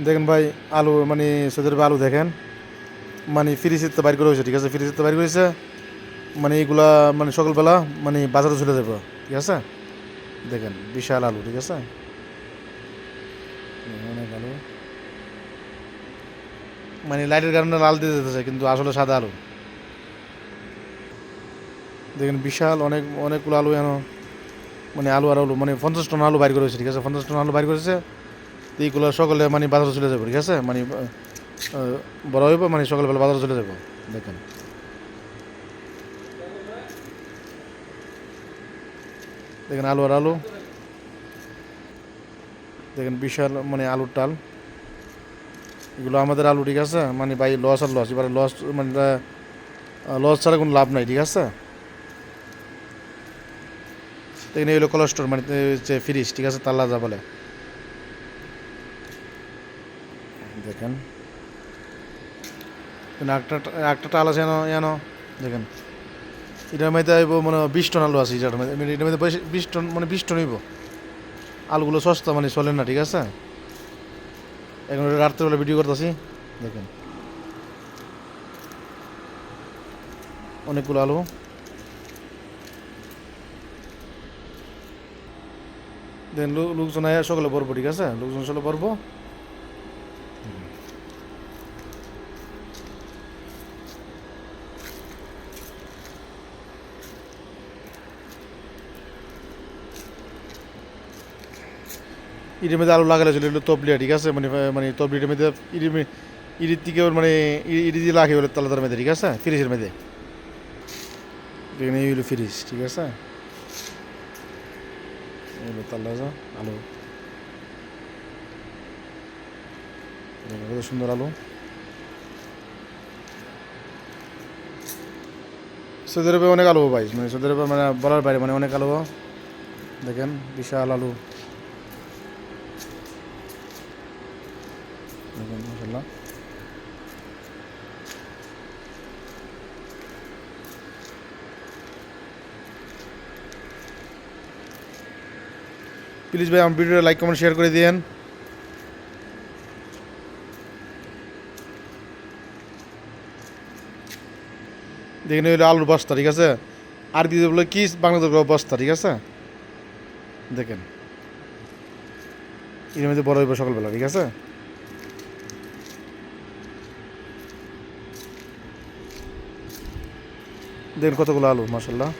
দেখেন ভাই, আলু মানে সৌদি আরবে আলু দেখেন, মানে ফ্রিজের তো বাইর করে হয়েছে, ঠিক আছে, ফ্রিজের তো বাইর করেছে, মানে এইগুলা মানে সকালবেলা মানে বাজারে চলে যাবো, ঠিক আছে। দেখেন বিশাল আলু, ঠিক আছে, অনেক আলু, মানে লাইটের কারণে লাল দিয়ে দিতেছে কিন্তু আসলে সাদা আলু। দেখেন বিশাল অনেক অনেকগুলো আলু এনো, মানে আলু আর আলু মানে 50 টন আলু বাইর করেছে, ঠিক আছে, 50 টন আলু বাইর করেছে। তো এইগুলো সকালে মানে বাজারে চলে যাবো, ঠিক আছে, মানে বড় হইব মানে সকালবেলা বাজারে চলে যাবো। দেখেন, দেখেন আলু আর আলু, দেখেন বিশাল মানে আলুর টাল, এগুলো আমাদের আলু, ঠিক আছে, মানে ভাই লস আর লস, এবারে লস মানে লস ছাড়া কোনো লাভ নাই, ঠিক আছে। দেখেন এই হলো কোলেস্টোর মানে যে ফ্রিজ, ঠিক আছে, তাল্লা যা বলে। দেখেন একটা একটা টাল আছে এনো এনো, দেখেন এটার মধ্যে আইব মানে 20 টন আলু আছে, এটার মধ্যে মানে এটার মধ্যে 20 টন মানে 20 টন হইব। আলুগুলো সস্তা মানে চলে না, ঠিক আছে। এখন রাত্রেবেলা ভিডিও করতেছি, দেখেন অনেকগুলো আলু। দেখেন লোকজন আয়া সকালে ভরবো, ঠিক আছে, লোকজন সকালে ভরবো। ইটের মধ্যে আলু লাগালে চলে এলো তবলিয়া, ঠিক আছে, মানে মানে তবলিটার মধ্যে ইটের থেকে মানে ইট দিয়ে লাখে বলে তালাতার মধ্যে, ঠিক আছে, ফ্রিজের মধ্যে। দেখেন এই হলো ফ্রিজ, ঠিক আছে, এই হলো তাল্লা যা আলু, দেখেন কত সুন্দর আলু। সৌদি আরবে অনেক আলু ভাই, মানে সৌদি আরবে মানে বলার বাইরে, মানে অনেক আলু। দেখেন বিশাল আলু, দেখেন মাশাআল্লাহ। প্লিজ ভাই আমার ভিডিওটা লাইক কমেন্ট শেয়ার করে দিয়েন। দেখেন এই হলো আলুর বস্তা, ঠিক আছে, আরবি বলে কি বাংলাদেশ বস্তা, ঠিক আছে। দেখেন এর মধ্যে বড় হইব সকালবেলা, ঠিক আছে। দেখেন কতগুলো আলু, মাশাআল্লাহ।